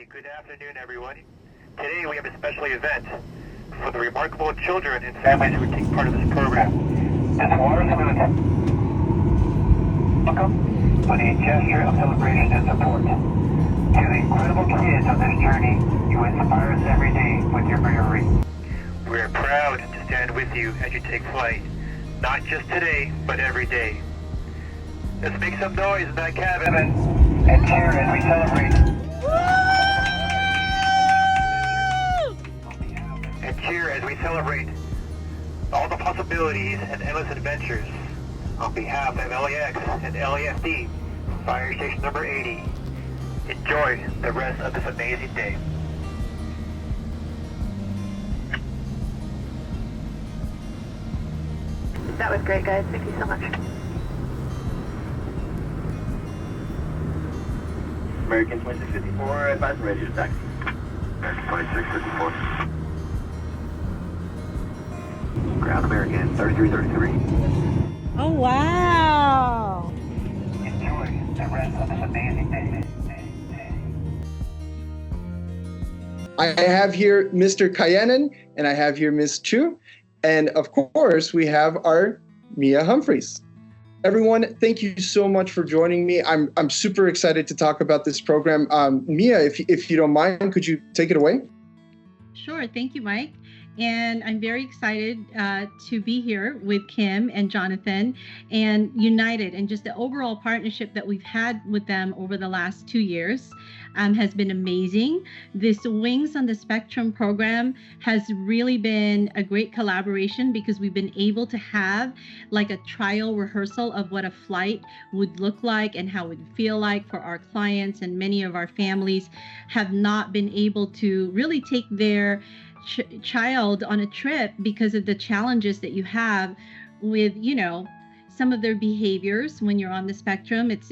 Hey, good afternoon, everyone. Today we have a special event for the remarkable children and families who take part in this program. This water salute. Welcome with a gesture of celebration and support. To the incredible kids on this journey, you inspire us every day with your bravery. We are proud to stand with you as you take flight, not just today, but every day. Let's make some noise in that cabin and cheer as we celebrate. And cheer as we celebrate all the possibilities and endless adventures. On behalf of LAX and LAFD, Fire Station number 80, enjoy the rest of this amazing day. That was great, guys. Thank you so much. American 2654, advise ready to taxi. American 2654. Ground American 3333. Oh, wow. Enjoy the rest of this amazing day. I have here Mr. 𝘴𝘧𝘦 and I have here Ms. Chu. And of course, we have our Mia Humphreys. Everyone, thank you so much for joining me. I'm super excited to talk about this program. Mia, if you don't mind, could you take it away? Sure. Thank you, Mike. And I'm very excited to be here with Kim and Jonathan and United, and just the overall partnership that we've had with them over the last 2 years has been amazing. This Wings on the Spectrum program has really been a great collaboration because we've been able to have like a trial rehearsal of what a flight would look like and how it would feel like for our clients, and many of our families have not been able to really take their child on a trip because of the challenges that you have with, some of their behaviors when you're on the spectrum. It's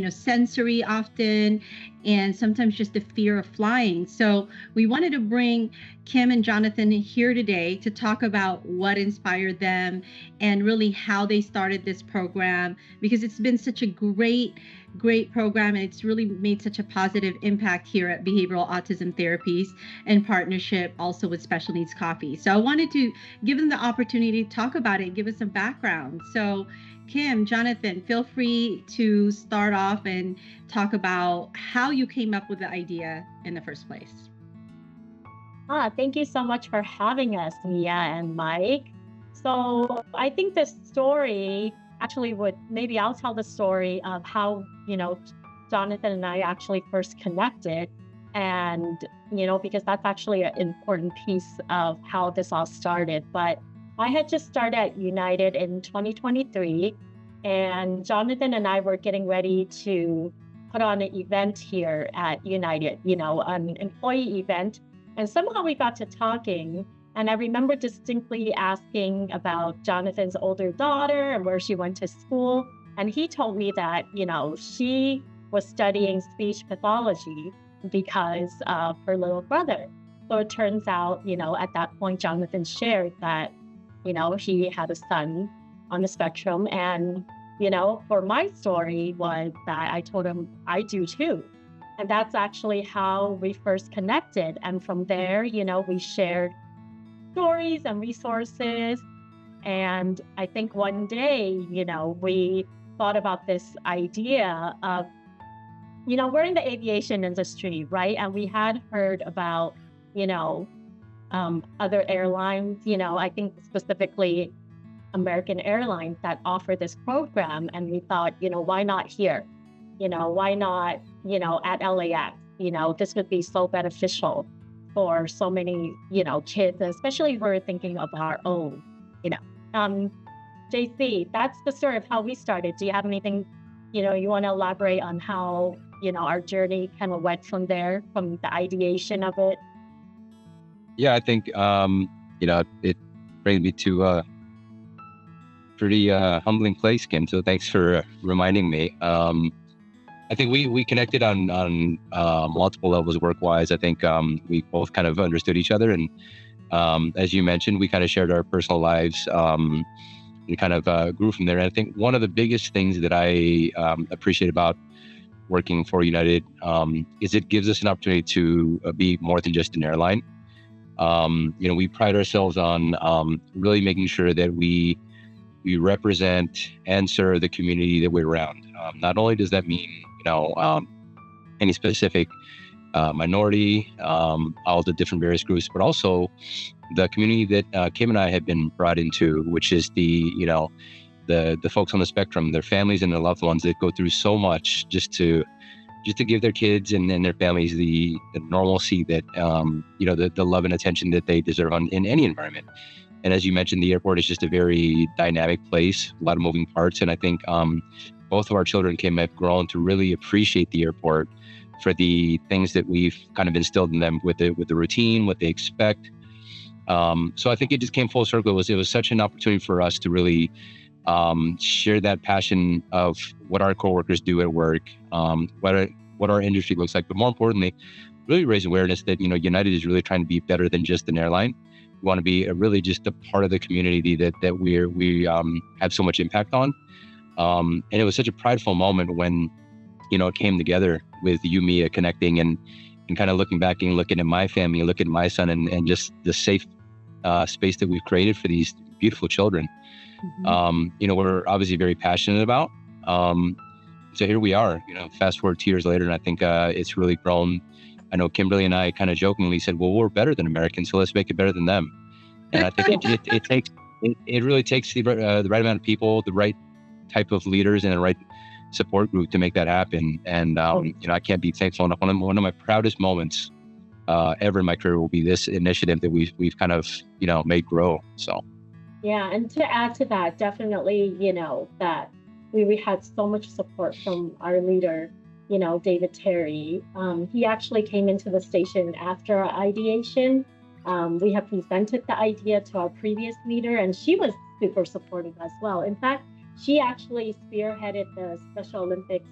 sensory often, and sometimes just the fear of flying. So we wanted to bring Kim and Jonathan here today to talk about what inspired them and really how they started this program, because it's been such a great program, and it's really made such a positive impact here at Behavioral Autism Therapies, in partnership also with Special Needz Coffee. So I wanted to give them the opportunity to talk about it, give us some background. So Kim, Jonathan, feel free to start off and talk about how you came up with the idea in the first place. Thank you so much for having us, Mia and Mike. So I think the story actually maybe I'll tell the story of how, Jonathan and I actually first connected, and, because that's actually an important piece of how this all started. But I had just started at United in 2023, and Jonathan and I were getting ready to put on an event here at United, an employee event. And somehow we got to talking, and I remember distinctly asking about Jonathan's older daughter and where she went to school. And he told me that, she was studying speech pathology because of her little brother. So it turns out, at that point, Jonathan shared that, he had a son on the spectrum. And, for my story was that I told him I do too. And that's actually how we first connected. And from there, we shared stories and resources. And I think one day, we thought about this idea of, we're in the aviation industry, right? And we had heard about, other airlines, I think specifically American Airlines, that offer this program. And we thought, why not here? Why not, at LAX? This would be so beneficial for so many, kids, especially if we're thinking of our own, JC, that's the story of how we started. Do you have anything, you want to elaborate on how, our journey kind of went from there, from the ideation of it? Yeah, I think, it brings me to a pretty humbling place, Kim. So thanks for reminding me. I think we connected on multiple levels work-wise. I think we both kind of understood each other, and as you mentioned, we kind of shared our personal lives and kind of grew from there. And I think one of the biggest things that I appreciate about working for United is it gives us an opportunity to be more than just an airline. We pride ourselves on really making sure that we represent and serve the community that we're around. Not only does that mean, any specific minority, all the different various groups, but also the community that Kim and I have been brought into, which is the folks on the spectrum, their families and their loved ones that go through so much just to give their kids and their families the normalcy that, the love and attention that they deserve in any environment. And as you mentioned, the airport is just a very dynamic place, a lot of moving parts. And I think both of our children, Kim, have grown to really appreciate the airport for the things that we've kind of instilled in them with the routine, what they expect. So I think it just came full circle. It was such an opportunity for us to really share that passion of what our coworkers do at work, what our industry looks like, but more importantly, really raise awareness that, United is really trying to be better than just an airline. We want to be really just a part of the community that we have so much impact on. And it was such a prideful moment when, it came together with you, Mia, connecting and kind of looking back and looking at my family, looking at my son and just the safe space that we've created for these beautiful children. Mm-hmm. We're obviously very passionate about. So here we are, fast forward 2 years later, and I think it's really grown. I know Kimberly and I kind of jokingly said, well, we're better than Americans, so let's make it better than them. And I think it really takes the right amount of people, the right type of leaders, and the right support group to make that happen. And I can't be thankful enough. One of my proudest moments ever in my career will be this initiative that we've kind of made grow. So yeah, and to add to that, definitely that we had so much support from our leader, David Terry. He actually came into the station after our ideation. We have presented the idea to our previous leader, and she was super supportive as well. In fact, she actually spearheaded the Special Olympics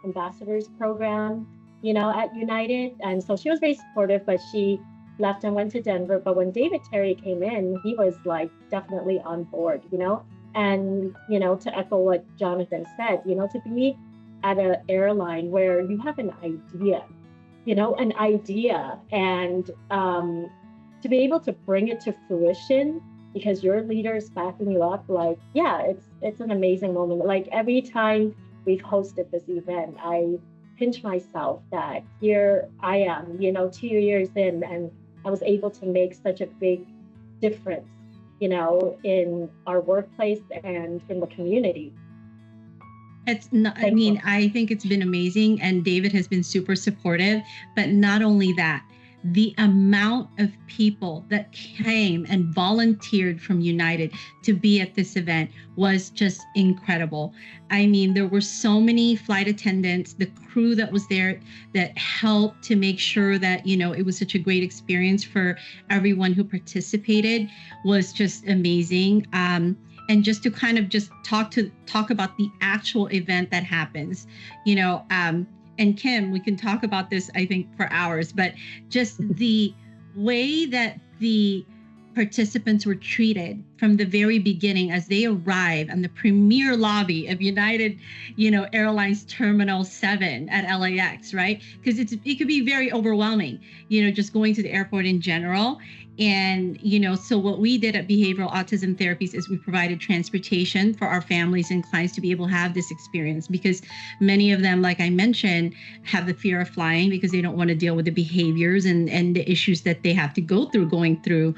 ambassadors program, at United. And so she was very supportive, but she left and went to Denver. But when David Terry came in, he was definitely on board, and, to echo what Jonathan said, to be at an airline where you have an idea, and to be able to bring it to fruition because your leader is backing you up, it's an amazing moment. Every time we've hosted this event, I pinch myself that here I am, 2 years in, and I was able to make such a big difference, in our workplace and in the community. It's not, I mean, I think it's been amazing, and David has been super supportive, but not only that, the amount of people that came and volunteered from United to be at this event was just incredible. I mean, there were so many flight attendants, the crew that was there that helped to make sure that, it was such a great experience for everyone who participated was just amazing. And just to kind of just talk about the actual event that happens, and Kim, we can talk about this, I think, for hours, but just the way that the participants were treated from the very beginning as they arrive in the premier lobby of United, Airlines Terminal 7 at LAX, right? Because it could be very overwhelming, just going to the airport in general. And, so what we did at Behavioral Autism Therapies is we provided transportation for our families and clients to be able to have this experience, because many of them, like I mentioned, have the fear of flying because they don't want to deal with the behaviors and the issues that they have to go through, going through,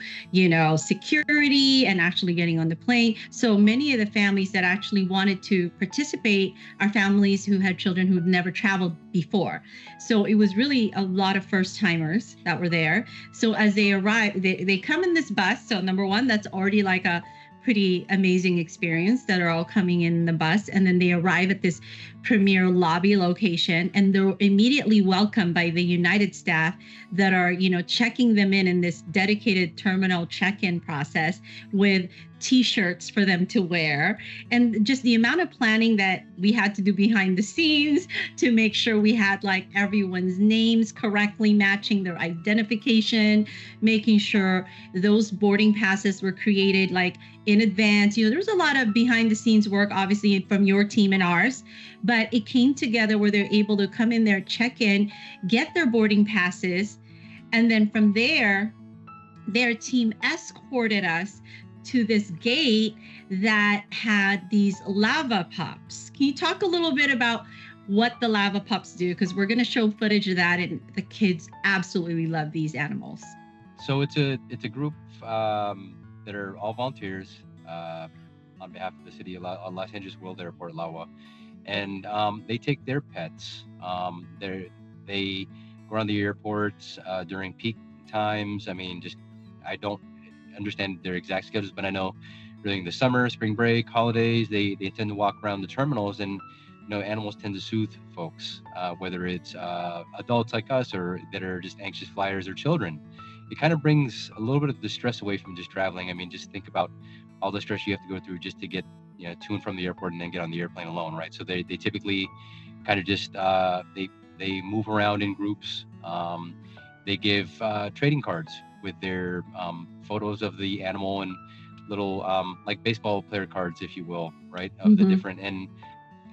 security and actually getting on the plane. So many of the families that actually wanted to participate are families who had children who'd never traveled before. So it was really a lot of first timers that were there. So as they arrived, they come in this bus. So number one, that's already like a pretty amazing experience that are all coming in the bus. And then they arrive at this premier lobby location, and they're immediately welcomed by the United staff that are, checking them in this dedicated terminal check-in process with t-shirts for them to wear, and just the amount of planning that we had to do behind the scenes to make sure we had like everyone's names correctly matching their identification, making sure those boarding passes were created like in advance. There's a lot of behind the scenes work, obviously, from your team and ours, but it came together where they're able to come in there, check in, get their boarding passes, and then from there, their team escorted us to this gate that had these lava pups. Can you talk a little bit about what the lava pups do? Because we're going to show footage of that, and the kids absolutely love these animals. So it's a group that are all volunteers on behalf of the city of Los Angeles World Airport, LAWA, and they take their pets. They go around the airports during peak times. I mean, I don't understand their exact schedules, but I know during the summer, spring break, holidays, they tend to walk around the terminals, and animals tend to soothe folks, whether it's adults like us or that are just anxious flyers or children. It kind of brings a little bit of the stress away from just traveling. I mean, just think about all the stress you have to go through just to get to and from the airport and then get on the airplane alone, right? So they typically kind of just they move around in groups. They give trading cards with their photos of the animal and little like baseball player cards, if you will, right? Of the different, and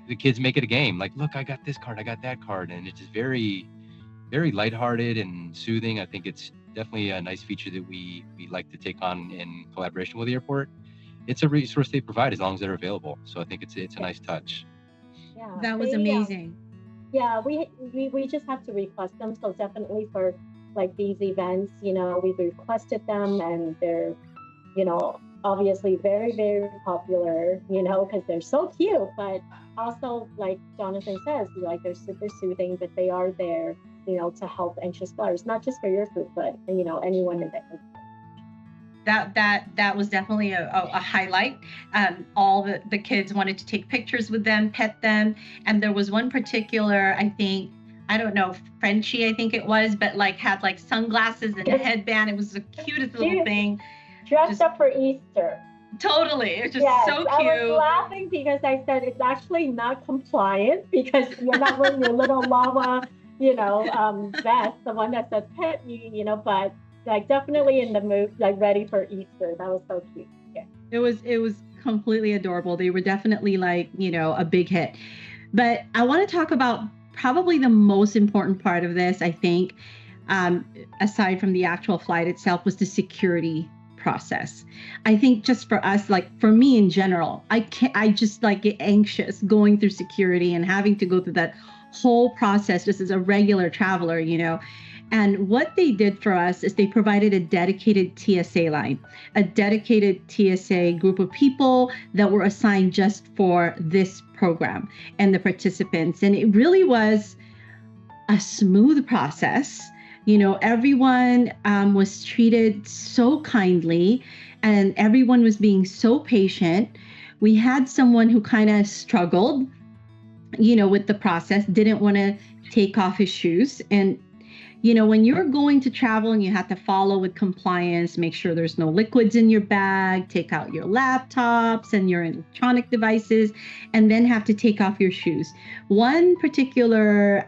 the kids make it a game. Like, look, I got this card, I got that card, and it's just very, very lighthearted and soothing. I think it's definitely a nice feature that we like to take on in collaboration with the airport. It's a resource they provide as long as they're available. So I think it's a nice touch. Yeah, that was amazing. Yeah, we just have to request them. So definitely for like these events, we've requested them, and they're, obviously very, very popular, because they're so cute, but also, like Jonathan says, like they're super soothing, but they are there, to help anxious flyers, not just for your group, but, anyone in that group. That was definitely a highlight. All the kids wanted to take pictures with them, pet them, and there was one particular, I don't know, Frenchie, I think it was, but like had like sunglasses and a headband. It was the cutest little thing. Dressed up for Easter. Totally. It was just so cute. I was laughing because I said it's actually not compliant because you're not wearing your little lava, vest, the one that says pet me, but like definitely in the mood, like ready for Easter. That was so cute. Yeah. It was completely adorable. They were definitely like, a big hit. But I want to talk about probably the most important part of this, I think, aside from the actual flight itself, was the security process. I think just for us, like for me in general, I just like get anxious going through security and having to go through that whole process just as a regular traveler, And what they did for us is they provided a dedicated TSA line, a dedicated TSA group of people that were assigned just for this program and the participants. And it really was a smooth process. Everyone was treated so kindly, and everyone was being so patient. We had someone who kind of struggled, with the process, didn't want to take off his shoes. And when you're going to travel and you have to follow with compliance, make sure there's no liquids in your bag, take out your laptops and your electronic devices, and then have to take off your shoes. One particular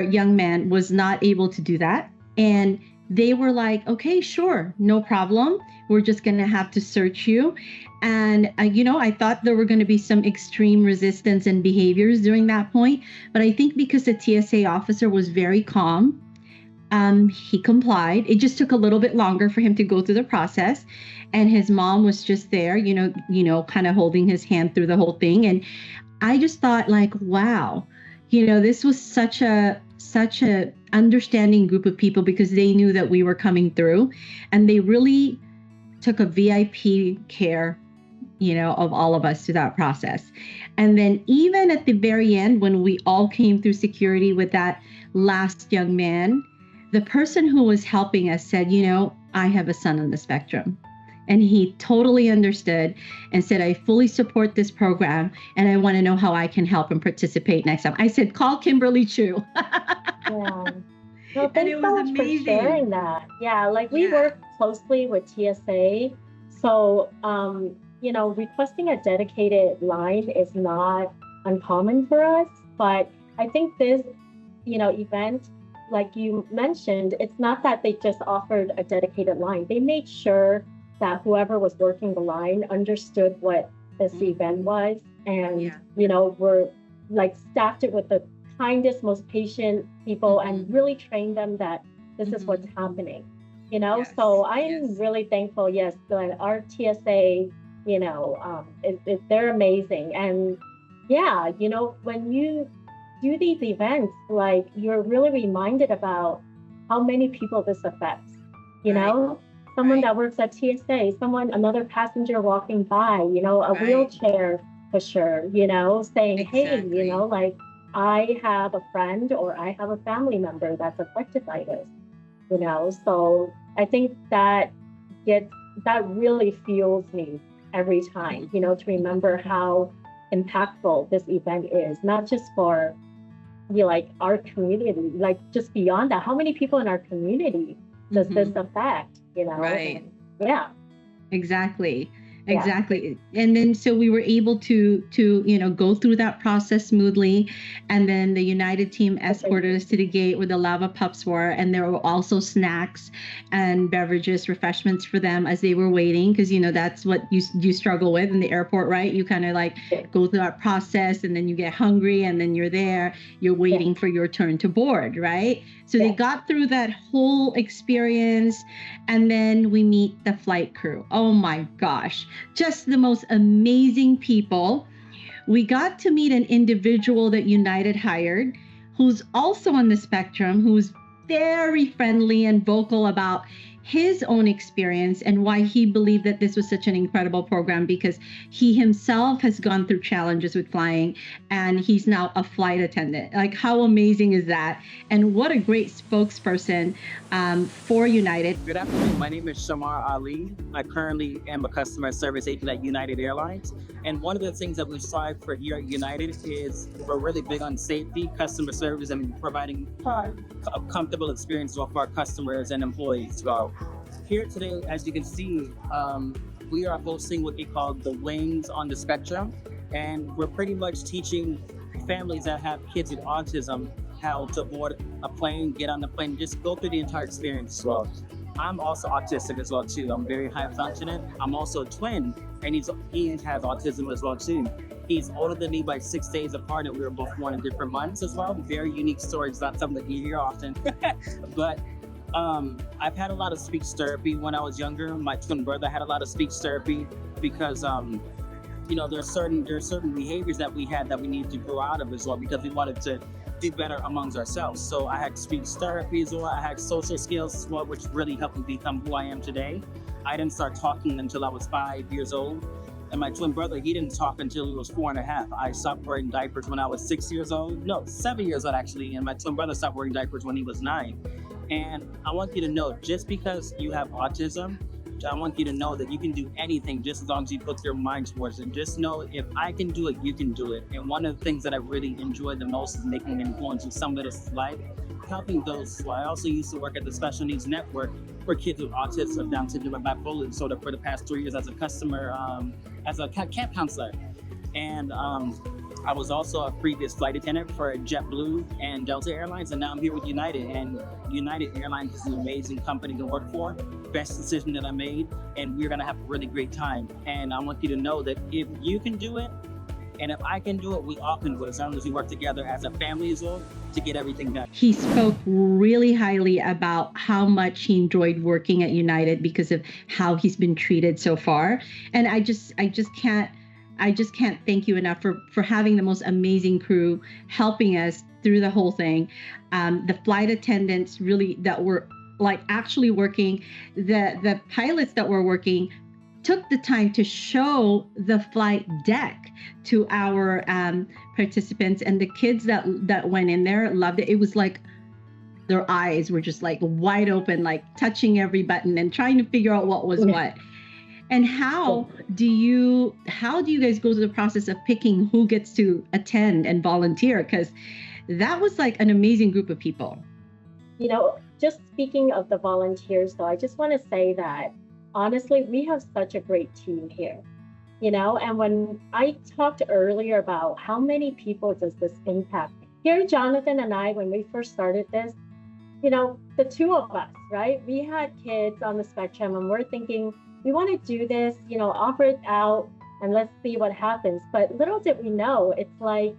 young man was not able to do that. And they were like, okay, sure, no problem. We're just going to have to search you. And, I thought there were going to be some extreme resistance and behaviors during that point. But I think because the TSA officer was very calm, he complied. It just took a little bit longer for him to go through the process. And his mom was just there, kind of holding his hand through the whole thing. And I just thought like, wow, this was such a understanding group of people, because they knew that we were coming through, and they really took a VIP care, of all of us through that process. And then even at the very end, when we all came through security with that last young man, the person who was helping us said, I have a son on the spectrum. And he totally understood and said, I fully support this program, and I want to know how I can help and participate next time. I said, call Kimberly Chu. Yeah. Well, thanks so much for sharing that. Yeah, like we work closely with TSA. So, requesting a dedicated line is not uncommon for us, but I think this, event, like you mentioned, it's not that they just offered a dedicated line. They made sure that whoever was working the line understood what this event was, and, were like staffed it with the kindest, most patient people, and really trained them that this is what's happening. So I'm really thankful, that our TSA, they're amazing. And when you do these events, like, you're really reminded about how many people this affects, someone that works at TSA, another passenger walking by, a wheelchair pusher, saying, hey, like, I have a friend or I have a family member that's affected by this, so I think that really fuels me every time, to remember how impactful this event is, not just for our community, like just beyond that, how many people in our community does this affect, Right. Yeah. Exactly. And then so we were able to go through that process smoothly, and then the United team escorted us to the gate where the lava pups were, and there were also snacks and beverages, refreshments for them as they were waiting, because that's what you struggle with in the airport, right? You kind of like go through that process, and then you get hungry, and then you're waiting for your turn to board, right? So they got through that whole experience, and then we meet the flight crew. Oh my gosh, just the most amazing people. We got to meet an individual that United hired, who's also on the spectrum, who's very friendly and vocal about his own experience and why he believed that this was such an incredible program, because he himself has gone through challenges with flying, and he's now a flight attendant. Like, how amazing is that? And what a great spokesperson for United. Good afternoon. My name is Shamar Ali. I currently am a customer service agent at United Airlines. And one of the things that we strive for here at United is we're really big on safety, customer service, and providing a comfortable experience for our customers and employees. So here today, as you can see, we are hosting what we call the Wings on the Spectrum. And we're pretty much teaching families that have kids with autism how to board a plane, get on the plane, just go through the entire experience as well. I'm also autistic as well too. I'm very high functioning. I'm also a twin, and he has autism as well too. He's older than me by 6 days apart, and we were both born in different months as well. Very unique story. It's not something that you hear often. But I've had a lot of speech therapy when I was younger. My twin brother had a lot of speech therapy because there's certain behaviors that we had that we need to grow out of as well, because we wanted to do better amongst ourselves. So I had speech therapy as well. I had social skills as well, which really helped me become who I am today. I didn't start talking until I was 5 years old. And my twin brother, he didn't talk until he was 4.5. I stopped wearing diapers when I was 6 years old. No, 7 years old actually. And my twin brother stopped wearing diapers when he was 9. And I want you to know, just because you have autism, I want you to know that you can do anything just as long as you put your mind towards it. Just know, if I can do it, you can do it. And one of the things that I really enjoy the most is making an influence in somebody's life, helping those. So I also used to work at the Special Needs Network for kids with autism, Down syndrome, and bipolar disorder for the past 3 years as a customer, as a camp counselor. And I was also a previous flight attendant for JetBlue and Delta Airlines, and now I'm here with United. And United Airlines is an amazing company to work for. Best decision that I made, and we're gonna have a really great time. And I want you to know that if you can do it, and if I can do it, we all can do it, as long as we work together as a family as well to get everything done. He spoke really highly about how much he enjoyed working at United because of how he's been treated so far. And I just can't thank you enough for having the most amazing crew helping us through the whole thing. The flight attendants really that were like actually working, the pilots that were working took the time to show the flight deck to our participants, and the kids that went in there loved it. It was like their eyes were just like wide open, like touching every button and trying to figure out what was what. And how do you guys go through the process of picking who gets to attend and volunteer? Because that was like an amazing group of people. just speaking of the volunteers, though, I just want to say that honestly, we have such a great team here, and when I talked earlier about how many people does this impact, here, Jonathan and I, when we first started this, the two of us, right? We had kids on the spectrum and we're thinking, we want to do this, offer it out and let's see what happens. But little did we know, it's like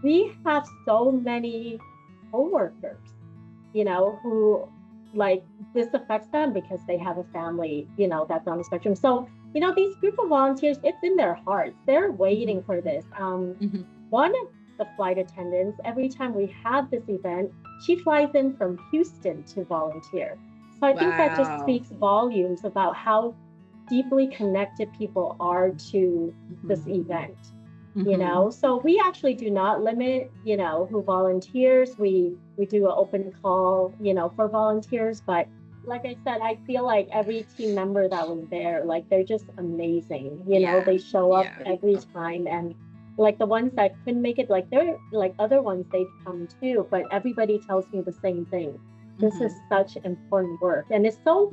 we have so many coworkers, who like this affects them because they have a family, that's on the spectrum. So, these group of volunteers, it's in their hearts. They're waiting for this. One of the flight attendants, every time we have this event, she flies in from Houston to volunteer. So I think that just speaks volumes about how deeply connected people are to this event. So we actually do not limit, who volunteers. We do an open call, for volunteers. But like I said, I feel like every team member that was there, like they're just amazing. They show up every time, and like the ones that couldn't make it, like they're like other ones, they've come too. But everybody tells me the same thing. This is such important work, and it's so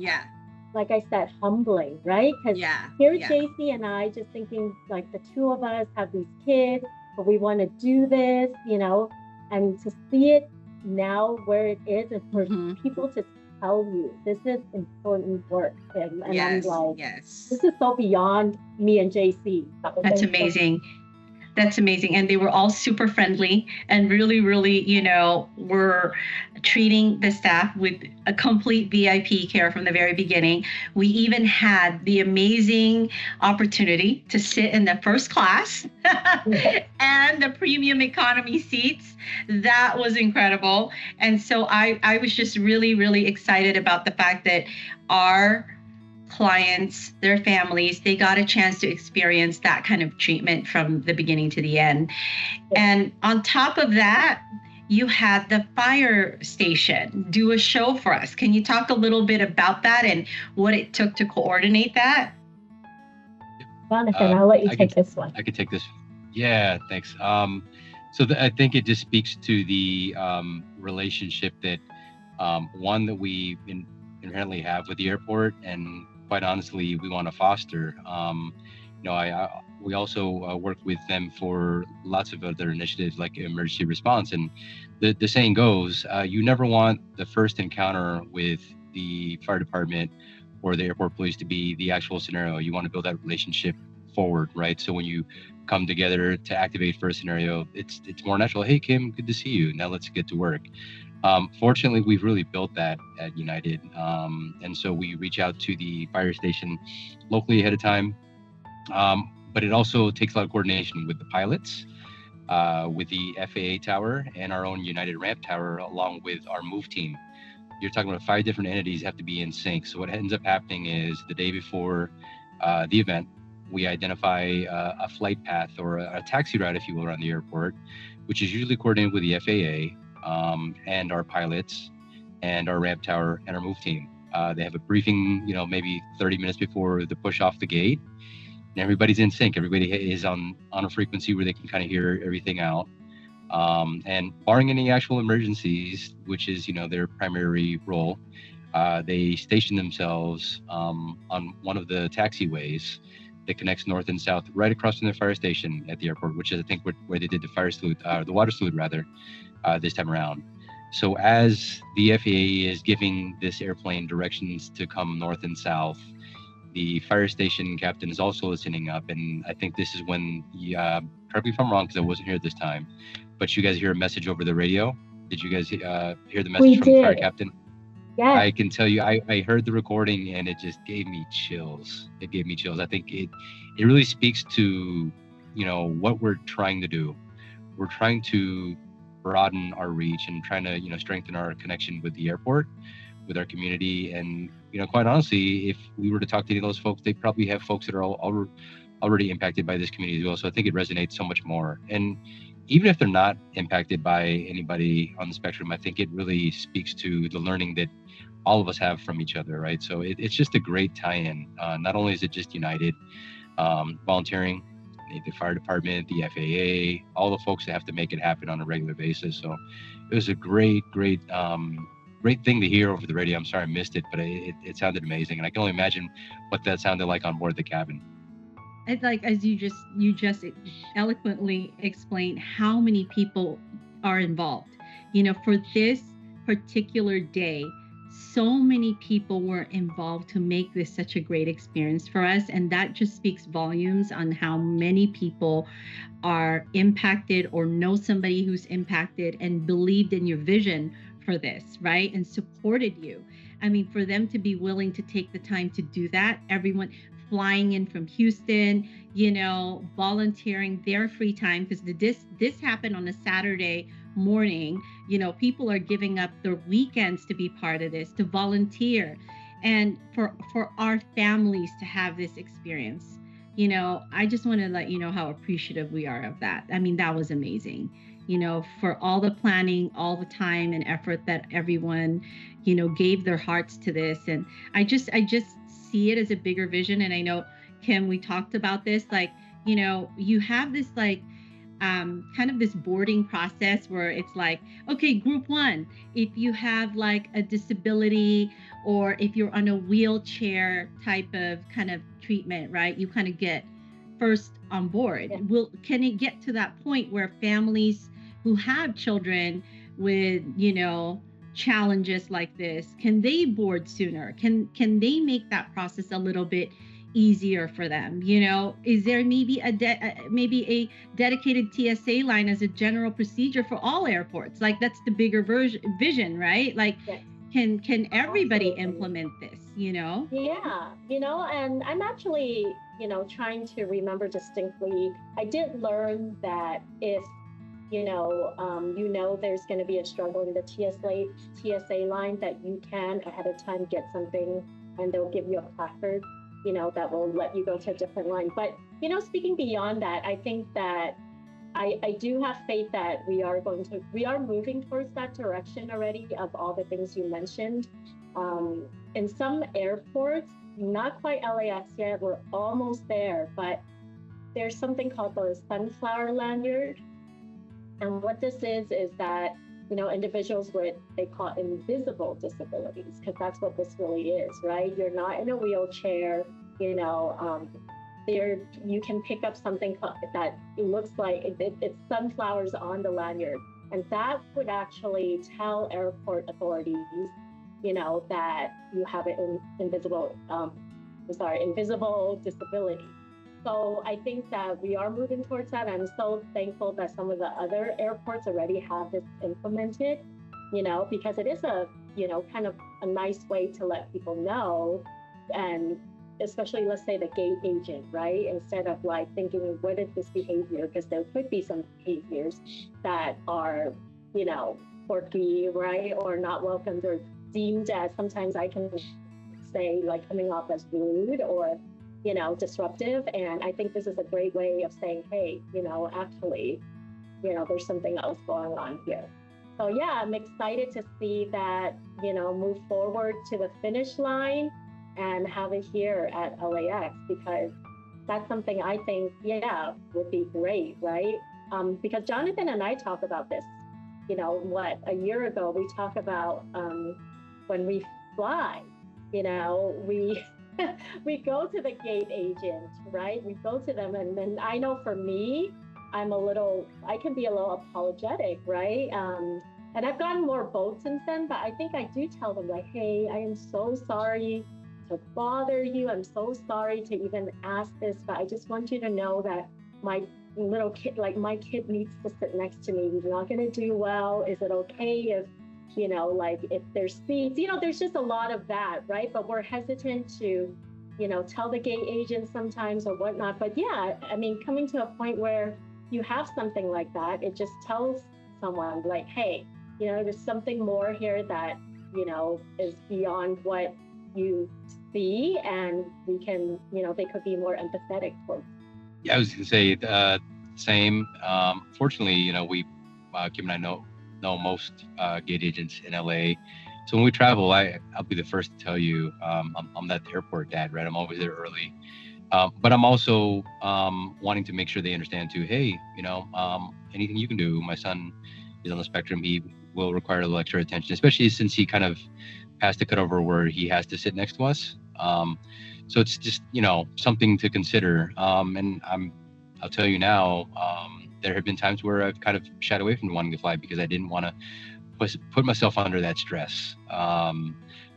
like I said, humbling, right? Because here JC and I just thinking like the two of us have these kids, but we want to do this, and to see it now where it is, and for people to tell you this is important work. And I'm like, this is so beyond me and JC. That's amazing. That's amazing. And they were all super friendly and really, really, were treating the staff with a complete VIP care from the very beginning. We even had the amazing opportunity to sit in the first class and the premium economy seats. That was incredible. And so I was just really, really excited about the fact that our clients, their families, they got a chance to experience that kind of treatment from the beginning to the end. And on top of that, you had the fire station do a show for us. Can you talk a little bit about that and what it took to coordinate that? Jonathan, I'll let you take this one. I could take this. Yeah, thanks. I think it just speaks to the relationship that one that we inherently have with the airport, and quite honestly, we want to foster. We also work with them for lots of other initiatives like emergency response. And the saying goes, you never want the first encounter with the fire department or the airport police to be the actual scenario. You want to build that relationship forward, right? So when you come together to activate for a scenario, it's more natural. Hey, Kim, good to see you. Now let's get to work. Fortunately, we've really built that at United. And so we reach out to the fire station locally ahead of time. But it also takes a lot of coordination with the pilots, with the FAA tower and our own United ramp tower, along with our move team. You're talking about 5 different entities have to be in sync. So what ends up happening is the day before the event, we identify a flight path or a taxi route, if you will, around the airport, which is usually coordinated with the FAA. And our pilots and our ramp tower and our move team. They have a briefing, maybe 30 minutes before the push off the gate, and everybody's in sync. Everybody is on a frequency where they can kind of hear everything out. And barring any actual emergencies, which is, their primary role, they station themselves on one of the taxiways that connects north and south right across from the fire station at the airport, which is, I think, where they did the fire salute, the water salute rather, this time around. So as the FAA is giving this airplane directions to come north and south, the fire station captain is also listening up. And I think this is when, correct me if I'm wrong, because I wasn't here this time, but you guys hear a message over the radio. Did you guys hear the message from the fire captain? Yes. I can tell you, I heard the recording and it just gave me chills. It gave me chills. I think it really speaks to, what we're trying to do. We're trying to broaden our reach and trying to, strengthen our connection with the airport, with our community. And, quite honestly, if we were to talk to any of those folks, they probably have folks that are already impacted by this community as well. So I think it resonates so much more. And even if they're not impacted by anybody on the spectrum, I think it really speaks to the learning that all of us have from each other, right? So it's just a great tie-in. Not only is it just United volunteering, the fire department, the FAA, all the folks that have to make it happen on a regular basis. So it was a great great thing to hear over the radio. I'm sorry I missed it, but it sounded amazing, and I can only imagine what that sounded like on board the cabin. It's like, as you just eloquently explained, how many people are involved. For this particular day, so many people were involved to make this such a great experience for us. And that just speaks volumes on how many people are impacted or know somebody who's impacted and believed in your vision for this, right? And supported you. I mean, for them to be willing to take the time to do that, everyone flying in from Houston, volunteering their free time, because this happened on a Saturday morning. People are giving up their weekends to be part of this, to volunteer, and for our families to have this experience. I just want to let you know how appreciative we are of that. I mean, that was amazing. For all the planning, all the time and effort that everyone, gave their hearts to this. And I just see it as a bigger vision. And I know, Kim, we talked about this, you have this kind of this boarding process where it's like, okay, group one, if you have like a disability or if you're on a wheelchair type of kind of treatment, right, you kind of get first on board. Can it get to that point where families who have children with, challenges like this, can they board sooner? Can they make that process a little bit easier for them? Is there maybe a dedicated TSA line as a general procedure for all airports? Like, that's the bigger vision, right? Like, yes. Can everybody implement this? Yeah, and I'm actually, trying to remember distinctly. I did learn that if there's going to be a struggle in the TSA line, that you can ahead of time get something, and they'll give you a placard, that will let you go to a different line. But, speaking beyond that, I think that I do have faith that we are moving towards that direction already, of all the things you mentioned. In some airports, not quite LAX yet, we're almost there, but there's something called the sunflower lanyard. And what this is that, individuals with, they call it invisible disabilities, because that's what this really is, right? You're not in a wheelchair, you can pick up something that looks like it's sunflowers on the lanyard. And that would actually tell airport authorities, that you have an invisible disability. So I think that we are moving towards that. I'm so thankful that some of the other airports already have this implemented, because it is a, kind of a nice way to let people know. And especially, let's say, the gate agent, right? Instead of like thinking, what is this behavior? Because there could be some behaviors that are, quirky, right? Or not welcomed, or deemed as, sometimes I can say, like, coming off as rude or disruptive. And I think this is a great way of saying, hey, actually, there's something else going on here. So yeah, I'm excited to see that, move forward to the finish line and have it here at LAX, because that's something I think, would be great, right? Because Jonathan and I talk about this, a year ago, we talk about when we fly, we go to the gate agent, right? We go to them, and then I know for me, I can be a little apologetic, right? And I've gotten more bold since then, but I think I do tell them, like, hey, I am so sorry to bother you. I'm so sorry to even ask this, but I just want you to know that my little kid, like my kid, needs to sit next to me. He's not going to do well. Is it okay if, if there's seats, there's just a lot of that, right? But we're hesitant to, tell the gate agent sometimes or whatnot. But yeah, I mean, coming to a point where you have something like that, it just tells someone, like, hey, there's something more here that, is beyond what you see, and we can, they could be more empathetic towards. Yeah, I was going to say same. Fortunately, we, Kim and I know most gate agents in LA. So when we travel, I'll be the first to tell you, I'm that airport dad, right? I'm always there early. But I'm also wanting to make sure they understand too, hey, anything you can do. My son is on the spectrum. He will require a little extra attention, especially since he kind of has to cut over where he has to sit next to us. So it's just, something to consider. And I'll tell you now, there have been times where I've kind of shied away from wanting to fly because I didn't want to put myself under that stress.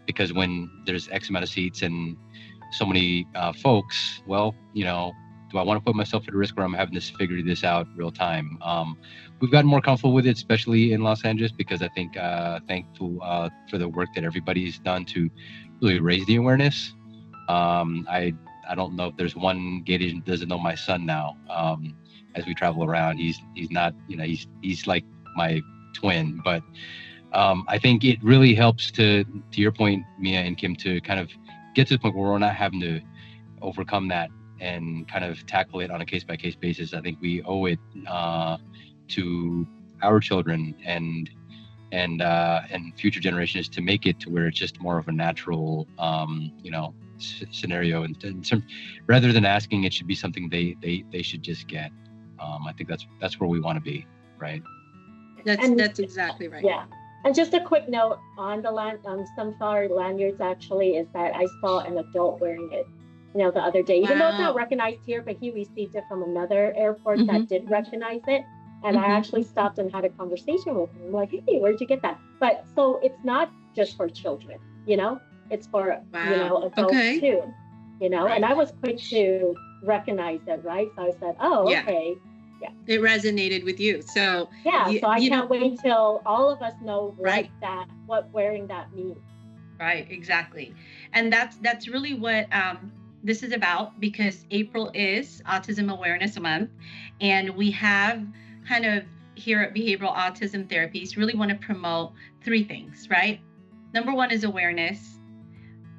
Because when there's X amount of seats and so many folks, well, do I want to put myself at risk where I'm having to figure this out real time? We've gotten more comfortable with it, especially in Los Angeles, because I think thankful for the work that everybody's done to really raise the awareness. I don't know if there's one gate agent that doesn't know my son now. As we travel around, he's not, he's like my twin, but I think it really helps to your point, Mia and Kim, to kind of get to the point where we're not having to overcome that and kind of tackle it on a case-by-case basis. I think we owe it to our children and future generations to make it to where it's just more of a natural, scenario. And rather than asking, it should be something they should just get. I think that's where we want to be, right? That's exactly right. Yeah. And just a quick note on the Sunflower lanyards actually is that I saw an adult wearing it, the other day, even though it's not recognized here, but he received it from another airport that did recognize it. And I actually stopped and had a conversation with him. I'm like, hey, where'd you get that? But so it's not just for children, it's for, adults too, Right. and I was quick to recognize it, right? So I said, oh, Yeah. okay. Yeah. It resonated with you. So so I can't wait till all of us know what wearing that means. Right, exactly. And that's really what this is about, because April is Autism Awareness Month, and we have kind of here at Behavioral Autism Therapies really want to promote three things, right? Number one is awareness,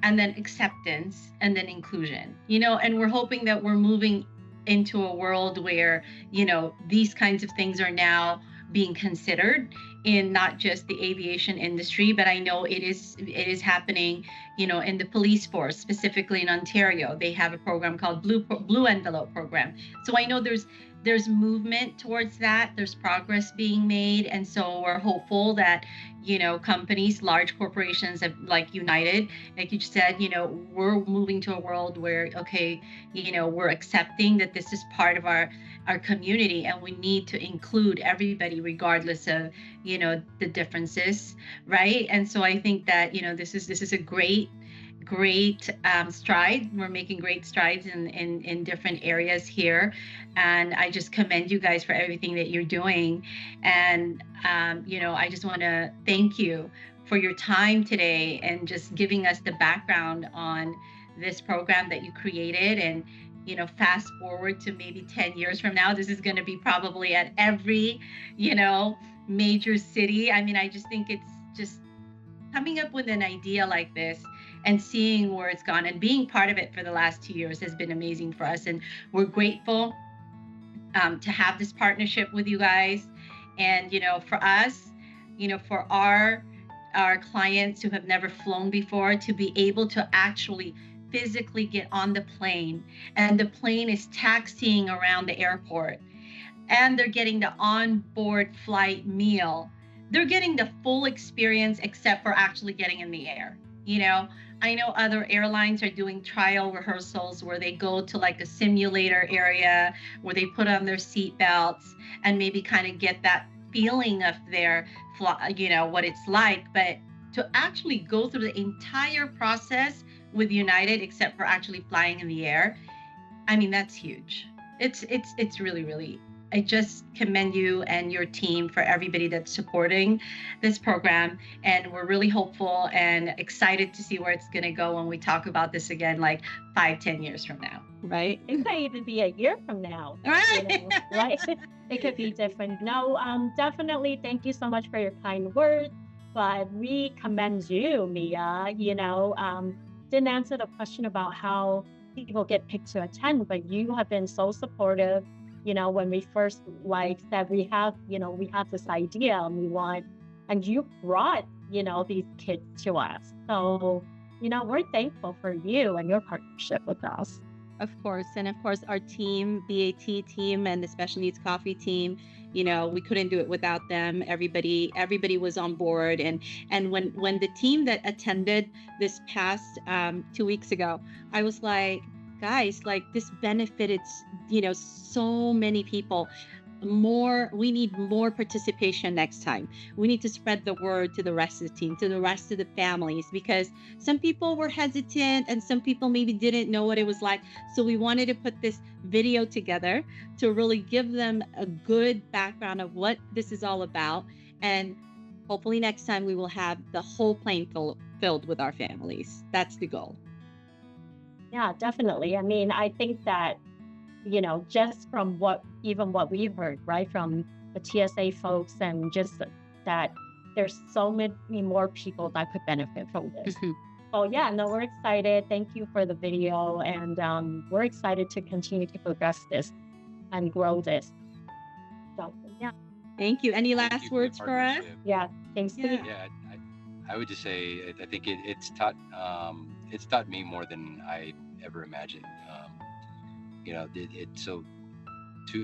and then acceptance, and then inclusion, and we're hoping that we're moving into a world where, these kinds of things are now being considered in not just the aviation industry, but I know it is happening, in the police force, specifically in Ontario. They have a program called Blue Envelope program. So I know there's movement towards that. There's progress being made. And so we're hopeful that, companies, large corporations like United, like you said, we're moving to a world where, we're accepting that this is part of our community, and we need to include everybody regardless of, the differences, right? And so I think that, this is a great stride. We're making great strides in different areas here, and I just commend you guys for everything that you're doing. And I just want to thank you for your time today and just giving us the background on this program that you created. And fast forward to maybe 10 years from now, this is going to be probably at every major city. I mean, I just think it's just coming up with an idea like this and seeing where it's gone and being part of it for the last 2 years has been amazing for us. And we're grateful to have this partnership with you guys. And, for us, for our clients who have never flown before, to be able to actually physically get on the plane, and the plane is taxiing around the airport, and they're getting the onboard flight meal. They're getting the full experience except for actually getting in the air. I know other airlines are doing trial rehearsals where they go to like a simulator area where they put on their seat belts and maybe kind of get that feeling of their, what it's like. But to actually go through the entire process with United, except for actually flying in the air, I mean, that's huge. It's really, really, I just commend you and your team for everybody that's supporting this program. And we're really hopeful and excited to see where it's going to go when we talk about this again, like 5-10 years from now. Right. It might even be a year from now. Right. Right? It could be different. No, definitely. Thank you so much for your kind words. But we commend you, Mia. Didn't answer the question about how people get picked to attend, but you have been so supportive. When we first said we have this idea and we want, and you brought, these kids to us. So, we're thankful for you and your partnership with us. Of course. And of course, our team, BAT team and the Special Needs Coffee team, you know, we couldn't do it without them. Everybody was on board. And when the team that attended this past 2 weeks ago, I was like, guys, like this benefited, you know, so many people. We need more participation next time. We need to spread the word to the rest of the team, to the rest of the families, because some people were hesitant and some people maybe didn't know what it was like. So we wanted to put this video together to really give them a good background of what this is all about. And hopefully next time we will have the whole plane filled with our families. That's the goal. Yeah, definitely. I mean, I think that, you know, just from what we've heard, right, from the TSA folks, and just that there's so many more people that could benefit from this. So yeah, no, we're excited. Thank you for the video, and we're excited to continue to progress this and grow this. So yeah. Thank you. Any last words for us? Yeah, thanks to you. Yeah, I would just say I think it's taught me more than I ever imagined. You know,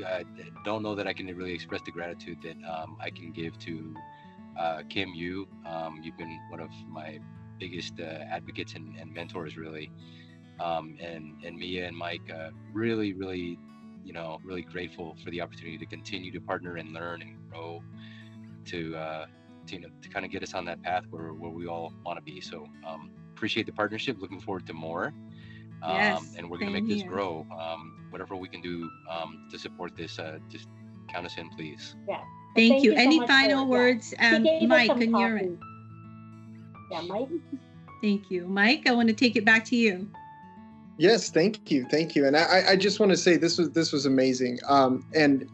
I don't know that I can really express the gratitude that I can give to Kim, you. You've been one of my biggest advocates and mentors, really. And Mia and Mike, really, you know, really grateful for the opportunity to continue to partner and learn and grow to kind of get us on that path where we all want to be. So appreciate the partnership. Looking forward to more. Yes, and we're going to make this grow. Whatever we can do to support this, just count us in, please. Yeah. Thank you. So Any much final words, Mike, on your end? Yeah, Mike. Thank you. Mike, I want to take it back to you. Yes, thank you. And I just want to say this was amazing. And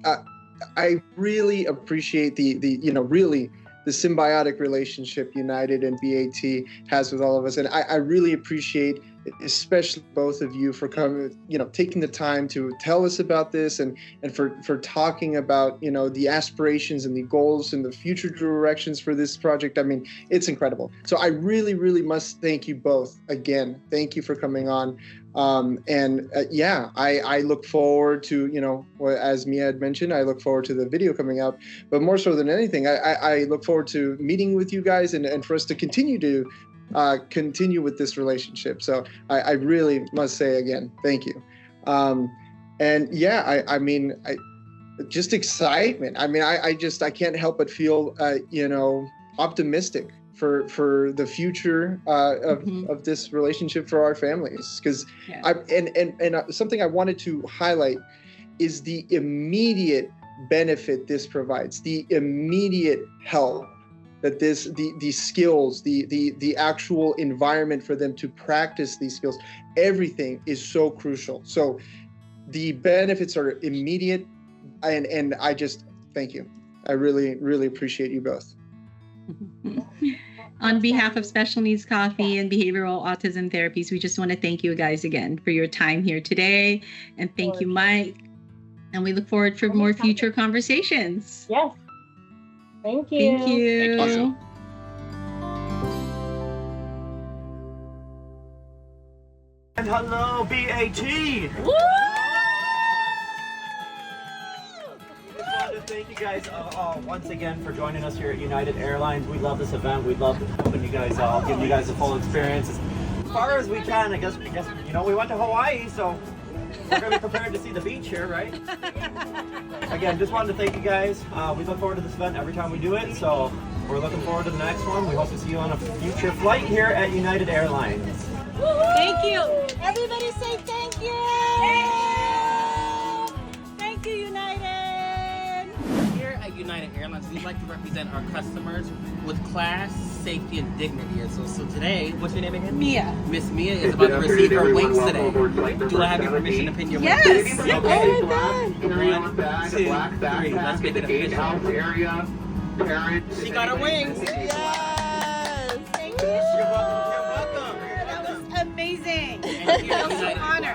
I really appreciate the you know, really the symbiotic relationship United and BAT has with all of us. And I really appreciate especially both of you for coming, you know, taking the time to tell us about this and for talking about, you know, the aspirations and the goals and the future directions for this project. I mean, it's incredible. So I really, really must thank you both again. Thank you for coming on. Yeah, I look forward to, you know, as Mia had mentioned, I look forward to the video coming up, but more so than anything, I look forward to meeting with you guys and for us to continue with this relationship. So I really must say again, thank you. And yeah, I mean, just excitement. I mean, I can't help but feel, you know, optimistic for the future of this relationship for our families. Because something I wanted to highlight is the immediate benefit this provides, the immediate help that these skills, the actual environment for them to practice these skills, everything is so crucial. So the benefits are immediate, and I just thank you. I really, really appreciate you both. On behalf of Special Needs Coffee and Behavioral Autism Therapies, we just want to thank you guys again for your time here today. And thank you, Mike. And we look forward for more future conversations. Yes. Thank you. Thank you. Thank you. And hello, BAT! Woo! Thank you guys once again for joining us here at United Airlines. We love this event. We love helping you guys all, giving you guys a full experience as far as we can. I guess you know, we went to Hawaii, so we're gonna be prepared to see the beach here, right? Again, just wanted to thank you guys. We look forward to this event every time we do it, so we're looking forward to the next one. We hope to see you on a future flight here at United Airlines. Thank you. Everybody say thank you. Thank you, United. Here at United Airlines, we like to represent our customers with class, safety, and dignity. And so today, what's your name again? Mia. Miss Mia is about to receive her wings today. Do I have your permission to pin your wings? Yes. Okay. Oh my God. 1, 2, 3. Let's make it official. She got her wings. Yes. Thank you. You're welcome. That was amazing. And here,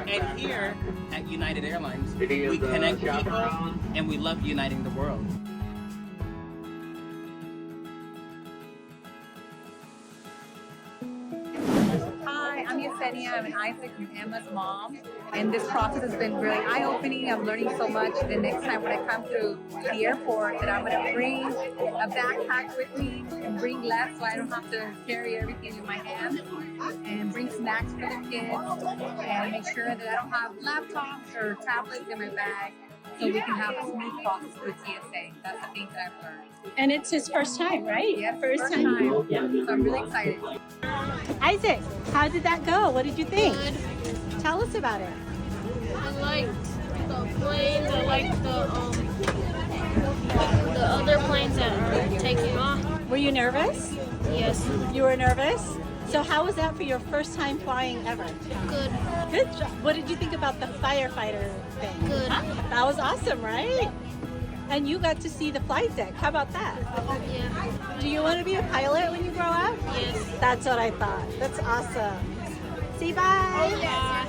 and here at United Airlines, we connect people and we love uniting the world. Hi, I'm Yusef. Ksenia. I'm Isaac and Emma's mom. And this process has been really eye-opening. I'm learning so much. The next time when I come to the airport, that I'm going to bring a backpack with me and bring less so I don't have to carry everything in my hand. And bring snacks for the kids and make sure that I don't have laptops or tablets in my bag, so we can have a smooth process with TSA. That's the thing that I've learned. And it's his first time, right? Yeah, first time. Yeah, so I'm really excited. Isaac, how did that go? What did you think? Good. Tell us about it. I liked the planes. I liked the other planes that are taking off. Were you nervous? Yes. You were nervous? So how was that for your first time flying ever? Good. Good job. What did you think about the firefighter thing? Good. That was awesome, right? And you got to see the flight deck. How about that? Yeah. Do you want to be a pilot when you grow up? Yes. That's what I thought. That's awesome. Say bye. Yeah.